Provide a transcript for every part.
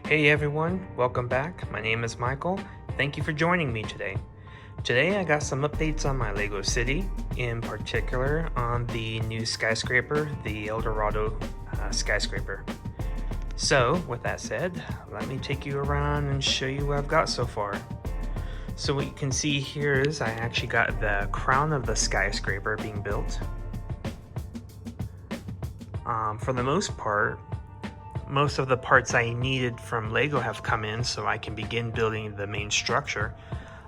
Hey everyone, welcome back. My name is Michael. Thank you for joining me today. Today I got some updates on my Lego City, in particular on the new skyscraper, the El Dorado skyscraper. So with that said, let me take you around and show you what I've got so far. So what you can see here is I actually got the crown of the skyscraper being built. For the most part, most of the parts I needed from Lego have come in, so I can begin building the main structure,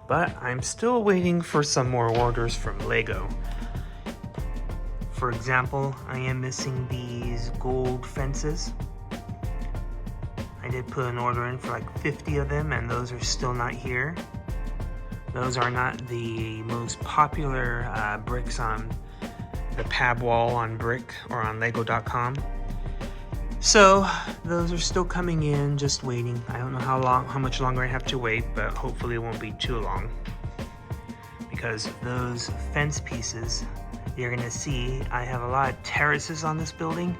but I'm still waiting for some more orders from Lego. For example, I am missing these gold fences. I did put an order in for like 50 of them, and those are still not here. Those are not the most popular bricks on the pab wall on brick or on lego.com. So those are still coming in, just waiting. I don't know how much longer I have to wait, but hopefully it won't be too long, because those fence pieces, you're gonna see I have a lot of terraces on this building,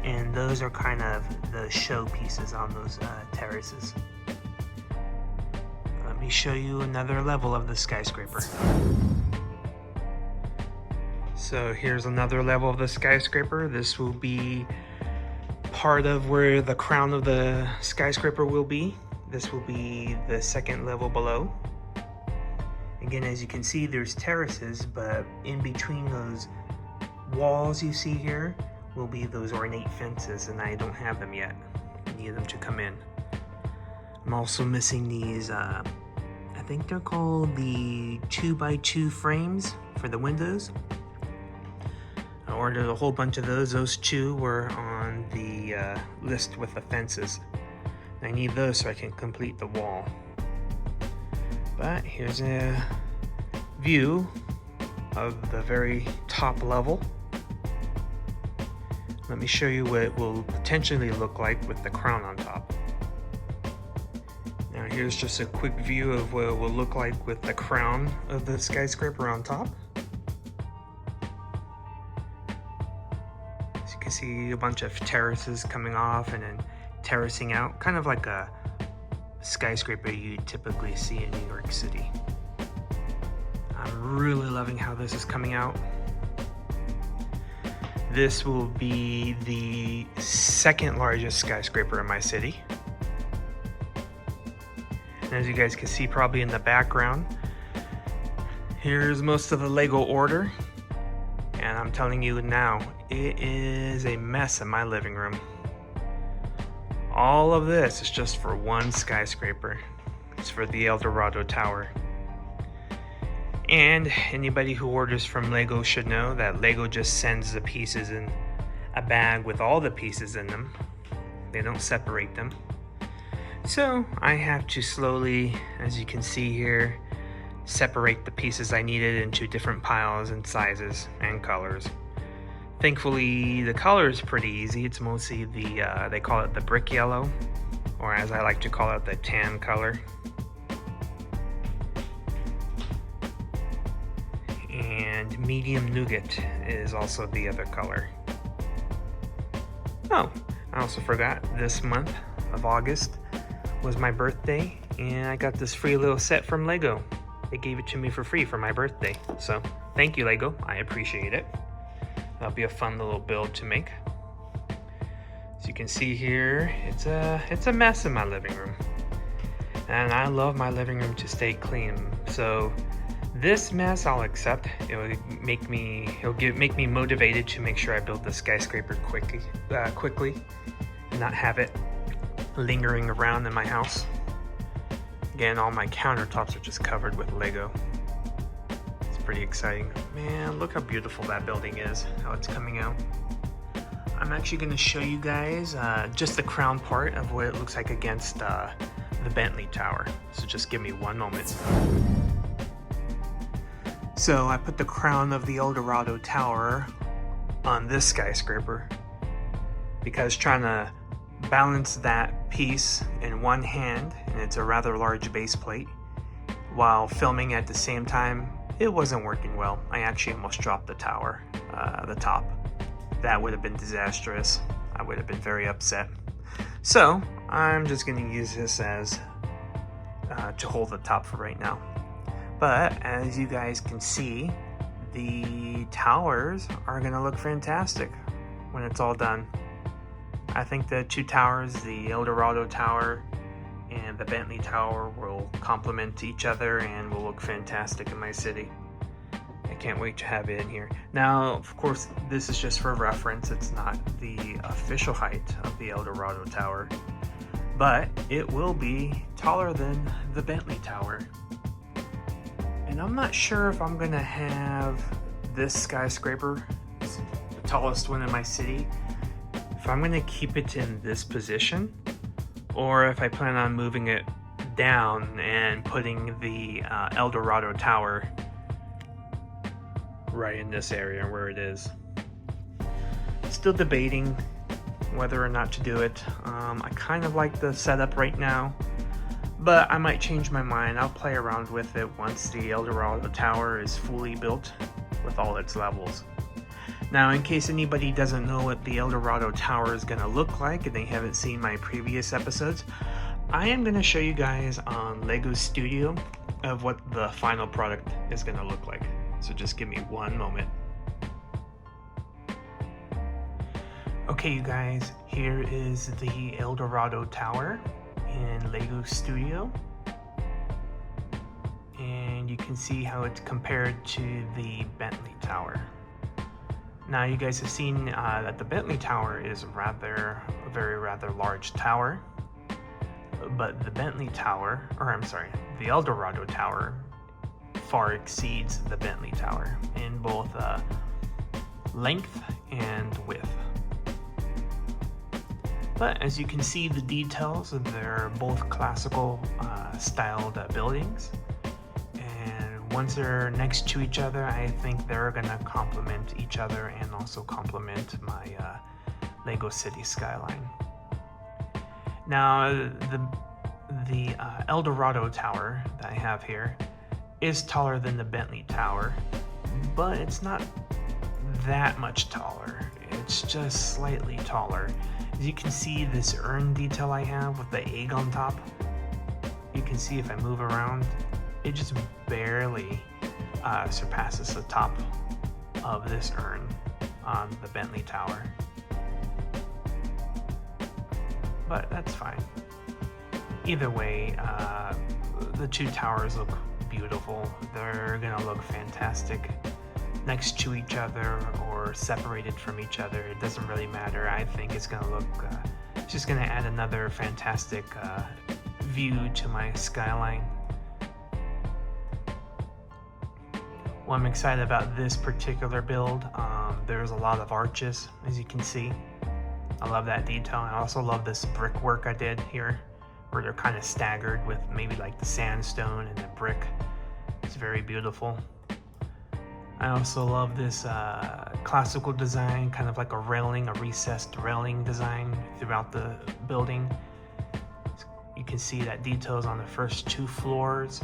and those are kind of the show pieces on those terraces. Let me show you another level of the skyscraper. So here's another level of the skyscraper. This will be part of where the crown of the skyscraper will be. This will be the second level below. Again, as you can see, there's terraces, but in between those walls you see here will be those ornate fences, and I don't have them yet. I need them to come in. I'm also missing these, I think they're called the 2x2 frames for the windows. I ordered a whole bunch of those. Those two were on the list with the fences. I need those so I can complete the wall. But here's a view of the very top level. Let me show you what it will potentially look like with the crown on top. Now here's just a quick view of what it will look like with the crown of the skyscraper on top. You can see a bunch of terraces coming off and then terracing out, kind of like a skyscraper you typically see in New York City. I'm really loving how this is coming out. This will be the second largest skyscraper in my city. And as you guys can see probably in the background, here's most of the Lego order. And I'm telling you now, it is a mess in my living room. All of this is just for one skyscraper. It's for the El Dorado Tower. And anybody who orders from Lego should know that Lego just sends the pieces in a bag with all the pieces in them. They don't separate them. So I have to slowly, as you can see here, separate the pieces I needed into different piles and sizes and colors. Thankfully, the color is pretty easy. It's mostly the, they call it the brick yellow, or as I like to call it, the tan color. And medium nougat is also the other color. Oh, I also forgot, this month of August was my birthday, and I got this free little set from Lego. They gave it to me for free for my birthday. So thank you, Lego. I appreciate it. That'll be a fun little build to make. As you can see here, it's a mess in my living room. And I love my living room to stay clean. So this mess I'll accept. It will make me motivated to make sure I build the skyscraper quickly, and not have it lingering around in my house. Again, all my countertops are just covered with Lego. It's pretty exciting. Man, look how beautiful that building is, how it's coming out. I'm actually going to show you guys just the crown part of what it looks like against the Bentley Tower. So just give me one moment. So I put the crown of the El Dorado Tower on this skyscraper because trying to balance that piece in one hand, and it's a rather large base plate, while filming at the same time, it wasn't working well. I actually almost dropped the tower, the top. That would have been disastrous. I would have been very upset. So I'm just going to use this as to hold the top for right now. But as you guys can see, the towers are going to look fantastic when it's all done. I think the two towers, the El Dorado Tower and the Bentley Tower, will complement each other and will look fantastic in my city. I can't wait to have it in here. Now, of course, this is just for reference. It's not the official height of the El Dorado Tower, but it will be taller than the Bentley Tower. And I'm not sure if I'm gonna have this skyscraper, the tallest one in my city, if I'm gonna keep it in this position, or if I plan on moving it down and putting the El Dorado Tower right in this area where it is. Still debating whether or not to do it. I kind of like the setup right now, but I might change my mind. I'll play around with it once the El Dorado Tower is fully built with all its levels. Now, in case anybody doesn't know what the El Dorado Tower is going to look like and they haven't seen my previous episodes, I am going to show you guys on Lego Studio of what the final product is going to look like. So just give me one moment. Okay, you guys, here is the El Dorado Tower in Lego Studio. And you can see how it's compared to the Bentley Tower. Now, you guys have seen that the Bentley Tower is a very large tower. But the Bentley Tower, the El Dorado Tower far exceeds the Bentley Tower in both length and width. But as you can see, the details, they're both classical styled buildings, and once they're next to each other, I think they're gonna complement each other and also complement my Lego City skyline. Now, the El Dorado Tower that I have here is taller than the Bentley Tower, but it's not that much taller. It's just slightly taller. As you can see, this urn detail I have with the egg on top, you can see if I move around, it just barely surpasses the top of this urn on the Bentley Tower. But that's fine. Either way, the two towers look beautiful. They're gonna look fantastic next to each other or separated from each other. It doesn't really matter. I think it's gonna look, it's just gonna add another fantastic view to my skyline. Well, I'm excited about this particular build. There's a lot of arches, as you can see. I love that detail. I also love this brickwork I did here, where they're kind of staggered with maybe like the sandstone and the brick. It's very beautiful. I also love this classical design, kind of like a recessed railing design throughout the building. You can see that details on the first two floors,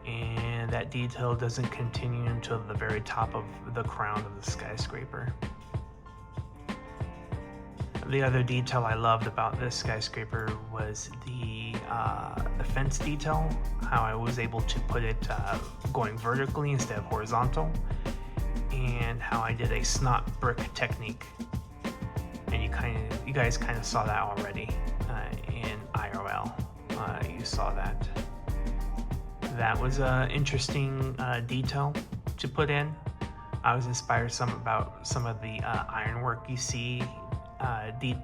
and that detail doesn't continue until the very top of the crown of the skyscraper. The other detail I loved about this skyscraper was the fence detail, how I was able to put it going vertically instead of horizontal, and how I did a snot brick technique. And you guys kind of saw that already in IRL. You saw that. That was an interesting detail to put in. I was inspired about some of the ironwork you see,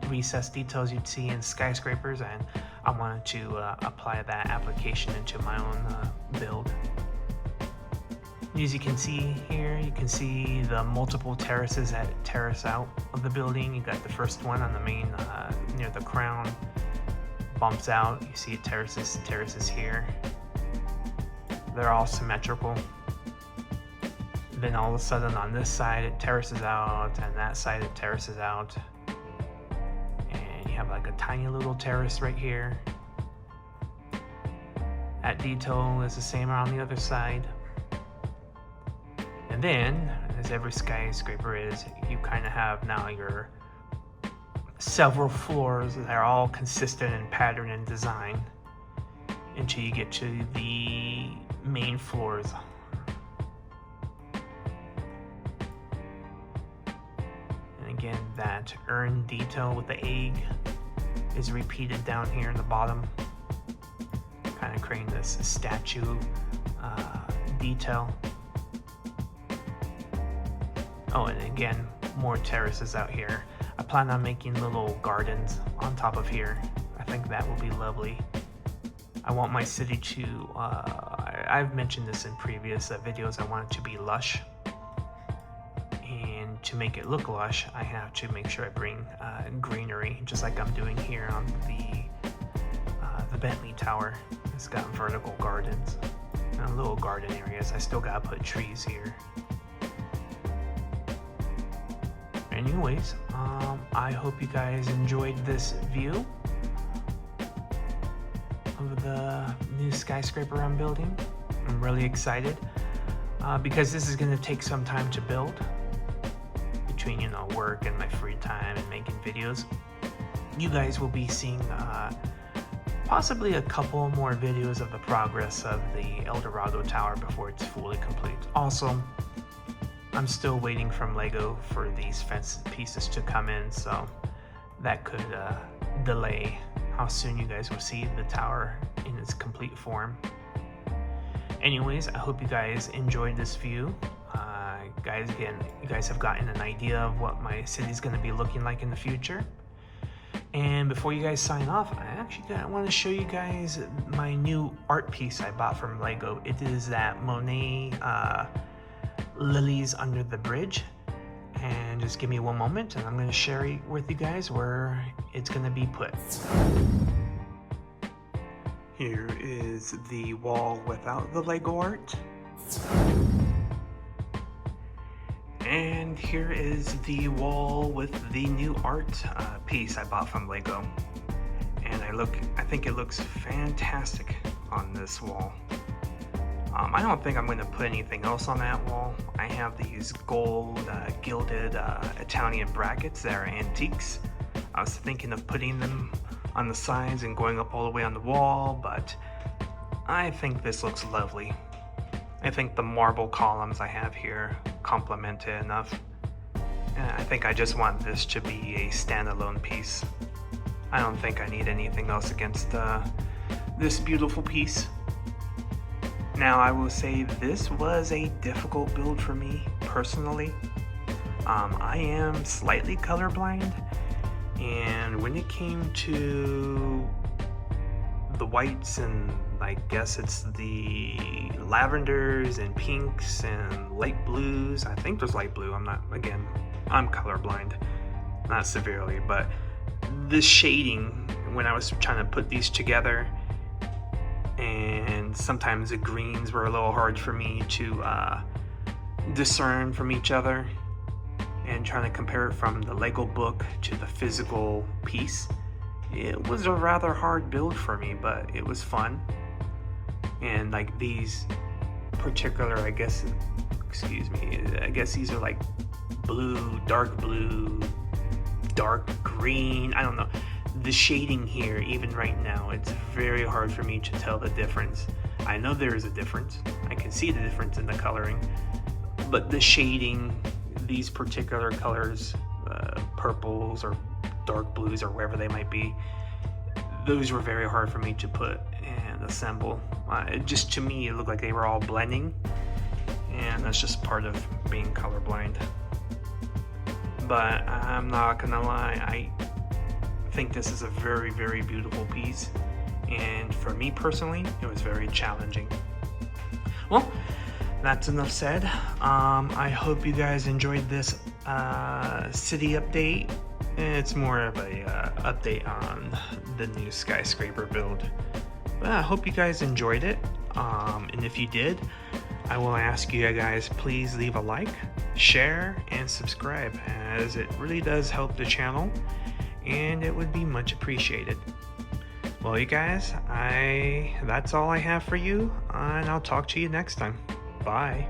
recessed details you'd see in skyscrapers, and I wanted to apply that application into my own build. As you can see here, you can see the multiple terraces that terrace out of the building. You got the first one on the main, near the crown, bumps out. You see terraces here. They're all symmetrical. Then all of a sudden on this side it terraces out, and that side it terraces out. And you have like a tiny little terrace right here. That detail is the same on the other side. And then, as every skyscraper is, you kind of have now your several floors that are all consistent in pattern and design until you get to the main floors. And again, that urn detail with the egg is repeated down here in the bottom, kind of creating this statue detail. Oh, and again, more terraces out here. I plan on making little gardens on top of here. I think that will be lovely. I want my city to, I've mentioned this in previous videos, I want it to be lush. And to make it look lush, I have to make sure I bring greenery, just like I'm doing here on the Bentley Tower. It's got vertical gardens and little garden areas. I still gotta put trees here. Anyways, I hope you guys enjoyed this view of the new skyscraper I'm building. I'm really excited because this is going to take some time to build between, you know, work and my free time and making videos. You guys will be seeing possibly a couple more videos of the progress of the El Dorado Tower before it's fully complete. Also, I'm still waiting from Lego for these fence pieces to come in, so that could delay how soon you guys will see the tower in its complete form. Anyways, I hope you guys enjoyed this view. Guys, again, you guys have gotten an idea of what my city's going to be looking like in the future. And before you guys sign off, I want to show you guys my new art piece I bought from Lego. It is that Monet Lilies Under the Bridge. And just give me one moment and I'm going to share it with you guys where it's going to be put. Here is the wall without the Lego art. And here is the wall with the new art piece I bought from Lego. And I think it looks fantastic on this wall. I don't think I'm going to put anything else on that wall. I have these gold gilded Italian brackets that are antiques. I was thinking of putting them on the sides and going up all the way on the wall, but I think this looks lovely. I think the marble columns I have here complement it enough. And I think I just want this to be a standalone piece. I don't think I need anything else against this beautiful piece. Now, I will say this was a difficult build for me personally. I am slightly colorblind, and when it came to the whites and I guess it's the lavenders and pinks and light blues, I think there's light blue, I'm colorblind, not severely, but the shading, when I was trying to put these together, and sometimes the greens were a little hard for me to discern from each other, and trying to compare it from the Lego book to the physical piece. It was a rather hard build for me, but it was fun. And like these particular, I guess these are like blue, dark green, I don't know. The shading here, even right now, it's very hard for me to tell the difference. I know there is a difference. I can see the difference in the coloring, but the shading, these particular colors, purples or dark blues or wherever they might be, those were very hard for me to put and assemble. Just to me, it looked like they were all blending, and that's just part of being colorblind. But I'm not gonna lie, I think this is a very, very beautiful piece, and for me personally, it was very challenging. Well, that's enough said. I hope you guys enjoyed this city update. It's more of a update on the new skyscraper build. But I hope you guys enjoyed it. And if you did, I will ask you guys, please leave a like, share, and subscribe, as it really does help the channel, and it would be much appreciated. Well, you guys, that's all I have for you, and I'll talk to you next time. Bye.